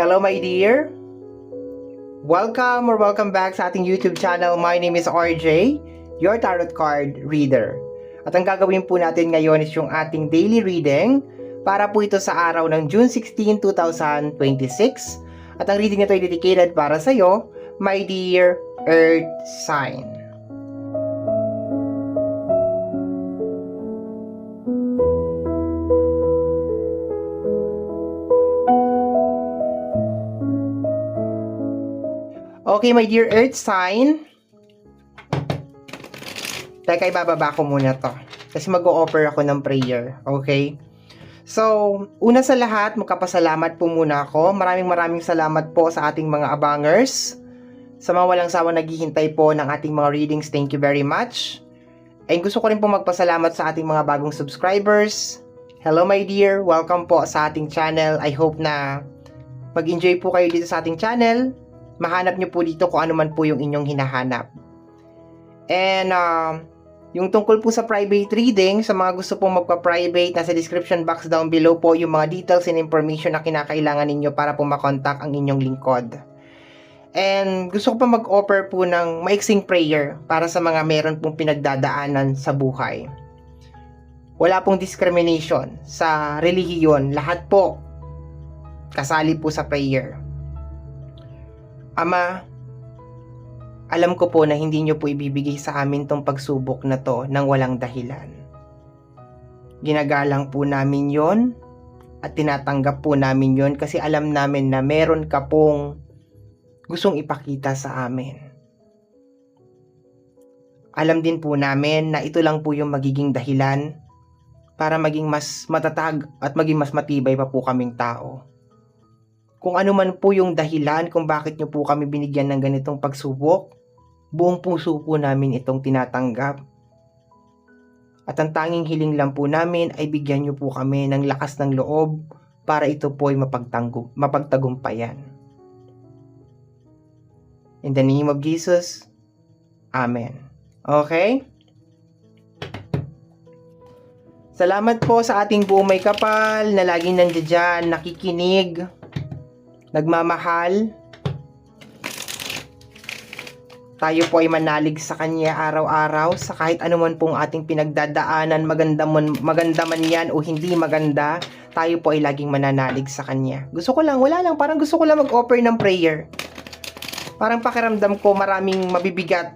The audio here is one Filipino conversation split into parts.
Hello my dear! Welcome back sa ating YouTube channel. My name is RJ, your tarot card reader. At ang gagawin po natin ngayon is yung ating daily reading para po ito sa araw ng June 16, 2026. At ang reading nito ay dedicated para sa iyo, my dear Earth sign. Okay, my dear Earth sign. Teka, ibababa ko muna to. Kasi mag-o-offer ako ng prayer. Okay? So, una sa lahat, magkapasalamat po muna ako. Maraming salamat po sa ating mga abangers. Sa mga walang sawa naghihintay po ng ating mga readings, thank you very much. And gusto ko rin po magpasalamat sa ating mga bagong subscribers. Hello my dear, welcome po sa ating channel. I hope na mag-enjoy po kayo dito sa ating channel. Mahanap nyo po dito kung ano man po yung inyong hinahanap. And yung tungkol po sa private reading, sa mga gusto pong magpa-private, nasa description box down below po yung mga details and information na kinakailangan ninyo para po makontak ang inyong lingkod. And gusto ko pa mag-offer po ng maiksing prayer para sa mga meron pong pinagdadaanan sa buhay. Wala pong discrimination sa relihiyon, lahat po kasali po sa prayer. Ama, alam ko po na hindi nyo po ibibigay sa amin tong pagsubok na to nang walang dahilan. Ginagalang po namin yon at tinatanggap po namin yon kasi alam namin na meron ka pong gustong ipakita sa amin. Alam din po namin na ito lang po yung magiging dahilan para maging mas matatag at maging mas matibay pa po kaming tao. Kung ano man po yung dahilan kung bakit nyo po kami binigyan ng ganitong pagsubok, buong puso po namin itong tinatanggap. At ang tanging hiling lang po namin ay bigyan nyo po kami ng lakas ng loob para ito po ay mapagtagumpayan. In the name of Jesus, Amen. Okay? Salamat po sa ating buong may kapal na laging nandiyan, nakikinig, nagmamahal. Tayo po ay manalig sa Kanya araw-araw sa kahit anuman pong ating pinagdadaanan, maganda man yan o hindi maganda, tayo po ay laging mananalig sa Kanya. Parang gusto ko lang mag-offer ng prayer. Parang pakiramdam ko maraming mabibigat.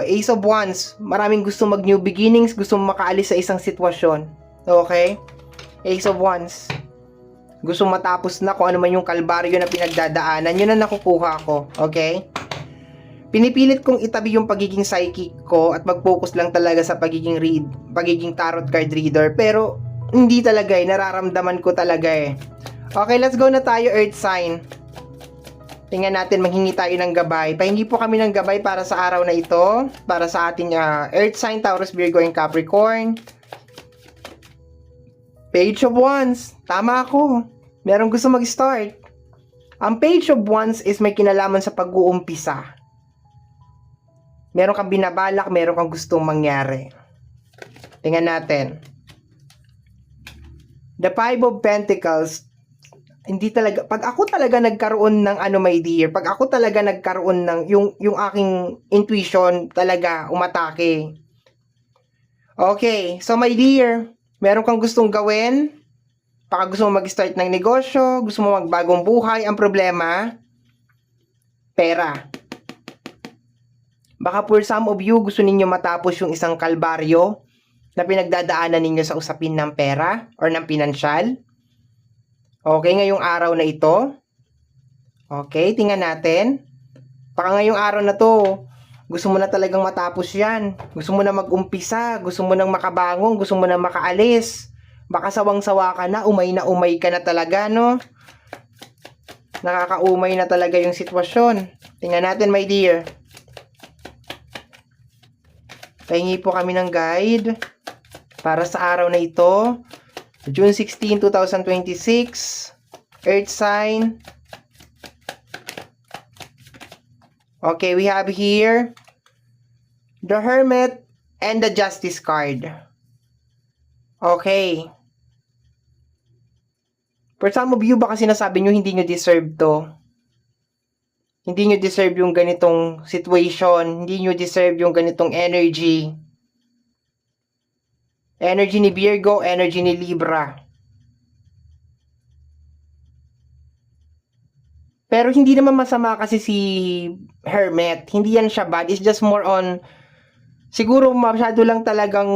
Ace of Wands, maraming gusto mag-new beginnings, gusto makaalis sa isang sitwasyon. Okay? Ace of Wands. Gusto matapos na kung ano man yung kalbaryo na pinagdadaanan, yun ang nakukuha ko, okay? Pinipilit kong itabi yung pagiging psychic ko at mag-focus lang talaga sa pagiging tarot card reader, pero hindi talaga nararamdaman ko talaga Okay, let's go na tayo, Earth sign. Tingnan natin, manghingi tayo ng gabay. Pahingi po kami ng gabay para sa araw na ito, para sa ating Earth sign, Taurus, Virgo, and Capricorn. Page of Wands. Tama ako. Merong gusto mag-start. Ang Page of Wands is may kinalaman sa pag-uumpisa. Meron kang binabalak, meron kang gustong mangyari. Tingnan natin. The Five of Pentacles. Hindi talaga, pag ako talaga nagkaroon ng my dear, pag ako talaga nagkaroon ng yung aking intuition talaga umatake. Okay, so my dear, meron kang gustong gawin, baka gusto mo mag-start ng negosyo, gusto mo magbagong buhay, ang problema, pera. Baka for some of you, gusto ninyo matapos yung isang kalbaryo na pinagdadaanan ninyo sa usapin ng pera or ng pinansyal. Okay, ngayong araw na ito. Okay, tingnan natin. Baka ngayong araw na to, gusto mo na talagang matapos yan. Gusto mo na mag-umpisa. Gusto mo nang makabangon. Gusto mo na makaalis. Baka sawang-sawa ka na. Umay ka na talaga, no? Nakakaumay na talaga yung sitwasyon. Tingnan natin, my dear. Pahingi po kami ng guide para sa araw na ito. June 16, 2026. Earth sign. Okay, we have here the Hermit and the Justice card. Okay. For some of you, baka sinasabi nyo hindi nyo deserve to. Hindi nyo deserve yung ganitong situation. Hindi nyo deserve yung ganitong energy. Energy ni Virgo, energy ni Libra. Pero hindi naman masama kasi si Hermit. Hindi yan siya bad. It's just more on, siguro masyado lang talagang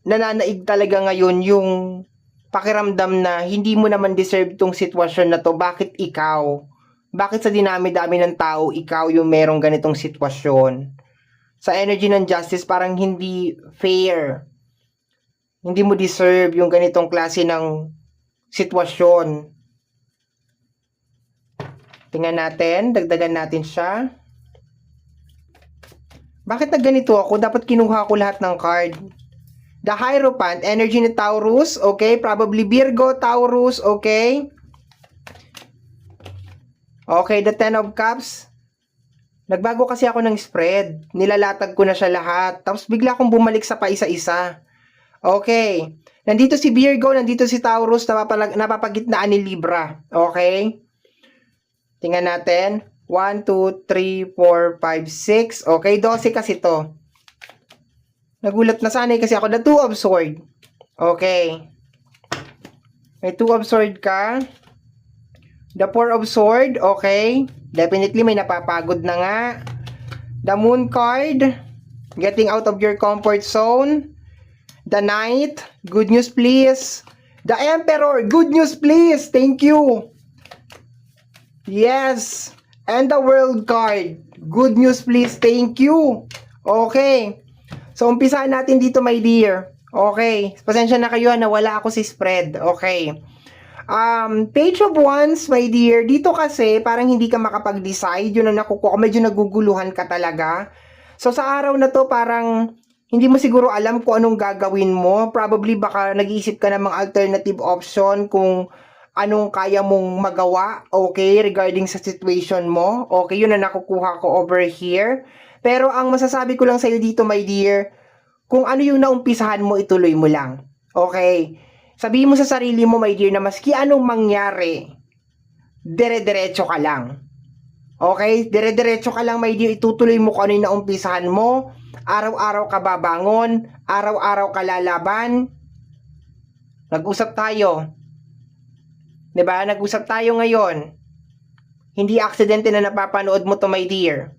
nananaig talaga ngayon yung pakiramdam na hindi mo naman deserve tong sitwasyon na to. Bakit ikaw? Bakit sa dinami-dami ng tao, ikaw yung merong ganitong sitwasyon? Sa energy ng justice, parang hindi fair. Hindi mo deserve yung ganitong klase ng sitwasyon. Tingnan natin, dagdagan natin siya. Bakit na ganito ako? Dapat kinuha ko lahat ng card. The Hierophant, energy ni Taurus, okay? Probably Virgo, Taurus, okay? Okay, the Ten of Cups. Nagbago kasi ako ng spread. Nilalatag ko na siya lahat. Tapos bigla akong bumalik sa paisa-isa. Okay. Nandito si Virgo, nandito si Taurus, napapagitnaan ni Libra. Okay? Tingnan natin. 1, 2, 3, 4, 5, 6. Okay, 12 kasi to. Nagulat na sanay kasi ako. The Two of Swords. Okay. May Two of Swords ka. The Four of Swords. Okay. Definitely may napapagod na nga. The Moon card. Getting out of your comfort zone. The Knight. Good news please. The Emperor. Good news please. Thank you. Yes. And the World card. Good news please. Thank you. Okay. So, umpisahan natin dito, my dear. Okay. Pasensya na kayo, nawala ako si spread. Okay. Page of Wands, my dear. Dito kasi, parang hindi ka makapag-decide. Yun ang nakukuha. Medyo naguguluhan ka talaga. So, sa araw na to, parang hindi mo siguro alam kung anong gagawin mo. Probably baka nag-iisip ka ng mga alternative option kung anong kaya mong magawa, okay, regarding sa situation mo. Okay, yun na nakukuha ko over here. Pero ang masasabi ko lang sa'yo dito, my dear, kung ano yung naumpisahan mo, ituloy mo lang. Okay? Sabihin mo sa sarili mo, my dear, na maski anong mangyari, dire-diretso ka lang. Okay? Dire-diretso ka lang, my dear, itutuloy mo kung ano yung naumpisahan mo. Araw-araw ka babangon, araw-araw ka lalaban. Nag-usap tayo. 'Di ba? Nag-usap tayo ngayon. Hindi aksidente na napapanood mo to, my dear.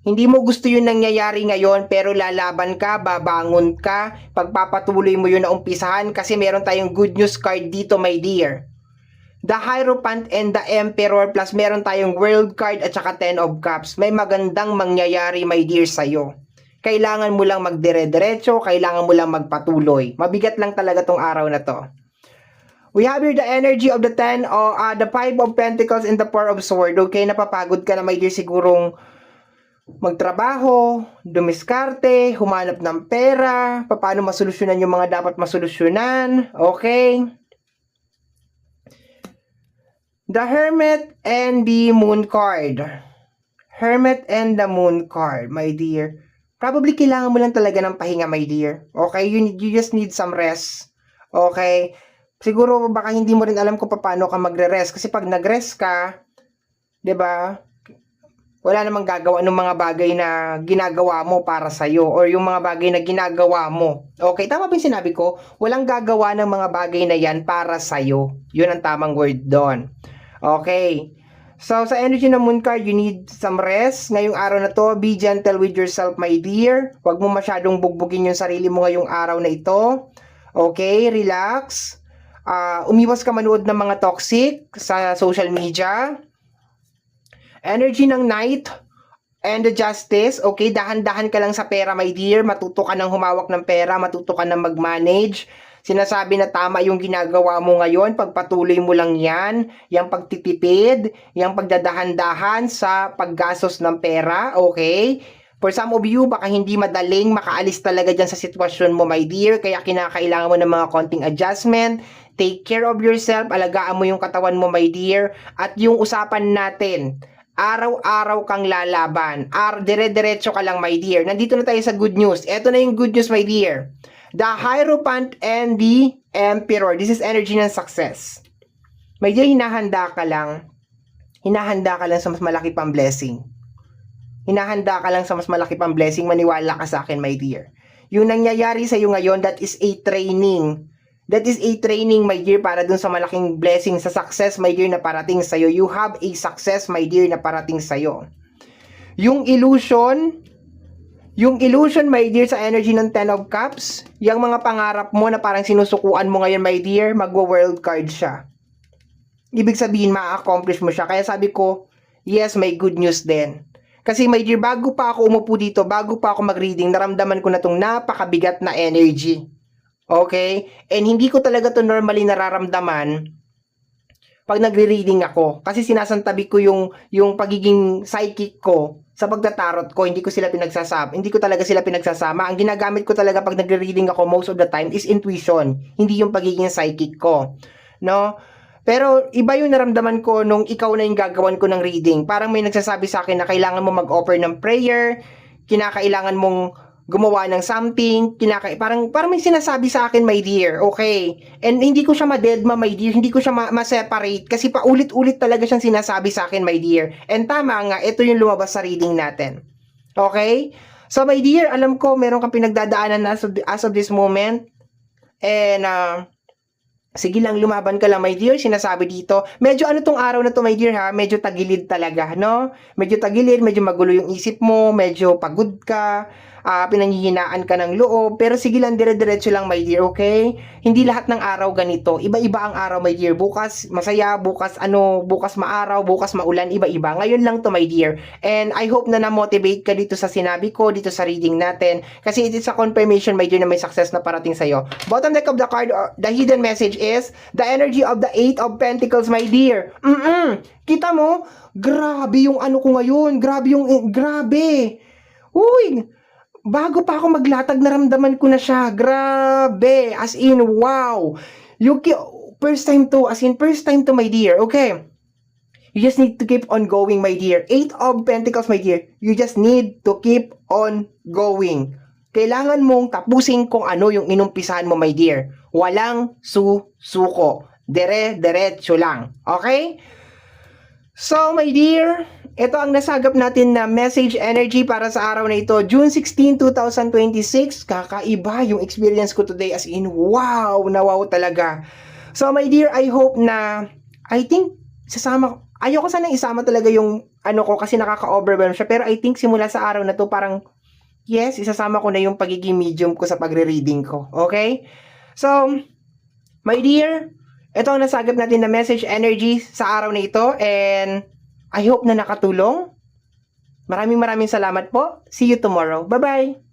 Hindi mo gusto yun nangyayari ngayon, pero lalaban ka, babangon ka, pagpapatuloy mo yun na umpisahan kasi meron tayong good news card dito, my dear. The Hierophant and the Emperor plus meron tayong World card at saka Ten of Cups. May magandang mangyayari, my dear, sa'yo. Kailangan mo lang magdire-diretso, kailangan mo lang magpatuloy. Mabigat lang talaga tong araw na to. We have here the energy of the the Five of Pentacles and the Four of Swords. Okay, napapagod ka na, my dear, sigurong magtrabaho, dumiskarte, humanap ng pera, paano masolusyonan yung mga dapat masolusyonan. Okay. The Hermit and the Moon card. Hermit and the Moon card, my dear. Probably kailangan mo lang talaga ng pahinga, my dear. Okay, you just need some rest. Okay. Siguro baka hindi mo rin alam kung paano ka magre-rest kasi pag nag-rest ka, 'di ba? Wala namang gagawa ng mga bagay na ginagawa mo para sa iyo or yung mga bagay na ginagawa mo. Okay, tama ba 'yung sinabi ko? Walang gagawa ng mga bagay na 'yan para sa iyo. 'Yun ang tamang word doon. Okay. So sa energy ng Moon card, you need some rest. Ngayong araw na to, be gentle with yourself, my dear. Huwag mo masyadong bugbugin yung sarili mo ngayong araw na ito. Okay, relax. Umiwas ka manood ng mga toxic sa social media. Energy ng Knight and the Justice. Okay, dahan-dahan ka lang sa pera, my dear. Matuto ka ng humawak ng pera, matuto ka ng mag-manage. Sinasabi na tama yung ginagawa mo ngayon, pagpatuloy mo lang yan, yung pagtitipid, yung pagdadahan-dahan sa paggastos ng pera, okay? For some of you, baka hindi madaling makaalis talaga dyan sa sitwasyon mo, my dear, kaya kinakailangan mo ng mga konting adjustment. Take care of yourself, alagaan mo yung katawan mo, my dear, at yung usapan natin, araw-araw kang lalaban, dire-diretso ka lang, my dear. Nandito na tayo sa good news. Ito na yung good news, my dear. The Hierophant and the Emperor. This is energy ng success. My dear, hinahanda ka lang. Hinahanda ka lang sa mas malaki pang blessing. Hinahanda ka lang sa mas malaki pang blessing. Maniwala ka sa akin, my dear. Yung nangyayari sa iyo ngayon, that is a training. That is a training, my dear, para dun sa malaking blessing, sa success, my dear, na parating sa'yo. You have a success, my dear, na parating sa'yo. Yung illusion, my dear, sa energy ng Ten of Cups, yung mga pangarap mo na parang sinusukuan mo ngayon, my dear, magwa-world card siya. Ibig sabihin, ma-accomplish mo siya. Kaya sabi ko, yes, may good news din. Kasi my dear, bago pa ako umupo dito, bago pa ako mag-reading, naramdaman ko na tong napakabigat na energy. Okay? And hindi ko talaga to normally nararamdaman pag nagre-reading ako. Kasi sinasantabi ko yung pagiging psychic ko sa pagtatarot ko. Hindi ko talaga sila pinagsasama. Ang ginagamit ko talaga pag nagre-reading ako most of the time is intuition. Hindi yung pagiging psychic ko. No? Pero iba yung naramdaman ko nung ikaw na yung gagawan ko ng reading. Parang may nagsasabi sa akin na kailangan mo mag-offer ng prayer, kinakailangan mong gumawa ng something, parang may sinasabi sa akin, my dear, okay? And hindi ko siya ma-deadma, my dear, hindi ko siya ma-separate kasi paulit-ulit talaga siyang sinasabi sa akin, my dear. And tama nga, ito yung lumabas sa reading natin. Okay? So, my dear, alam ko meron kang pinagdadaanan as of this moment. And, sige lang, lumaban ka lang, my dear. Sinasabi dito, medyo ano tong araw na to, my dear, ha? Medyo tagilid talaga, no? Medyo tagilid, medyo magulo yung isip mo, medyo pagod ka, pinanghihinaan ka ng loob. Pero sige lang, dire-diretso lang, my dear, okay? Hindi lahat ng araw ganito. Iba-iba ang araw, my dear. Bukas masaya, bukas maaraw, bukas maulan, iba-iba. Ngayon lang to, my dear. And I hope na na-motivate ka dito sa sinabi ko, dito sa reading natin. Kasi it is a confirmation, my dear, na may success na parating sa'yo. Bottom deck of the card, the hidden message is the energy of the Eight of Pentacles, my dear. Kita mo? Grabe yung ano ko ngayon. Grabe. Uy, bago pa ako maglatag, naramdaman ko na siya. Grabe. As in, wow. First time to, my dear. Okay. You just need to keep on going, my dear. Eight of Pentacles, my dear. You just need to keep on going. Kailangan mong tapusin kung ano yung inumpisahan mo, my dear. Walang susuko. Diretso lang. Okay? So, my dear, ito ang nasagap natin na message energy para sa araw na ito. June 16, 2026. Kakaiba yung experience ko today. As in, wow! Na-wow talaga. So, my dear, I hope na, ayoko sanang isama talaga yung ano ko kasi nakaka-overwhelm siya. Pero I think simula sa araw na to parang, yes, isasama ko na yung pagiging medium ko sa pagre-reading ko. Okay? So, my dear, ito ang nasagap natin na message energy sa araw na ito. And I hope na nakatulong. Maraming salamat po. See you tomorrow. Bye-bye!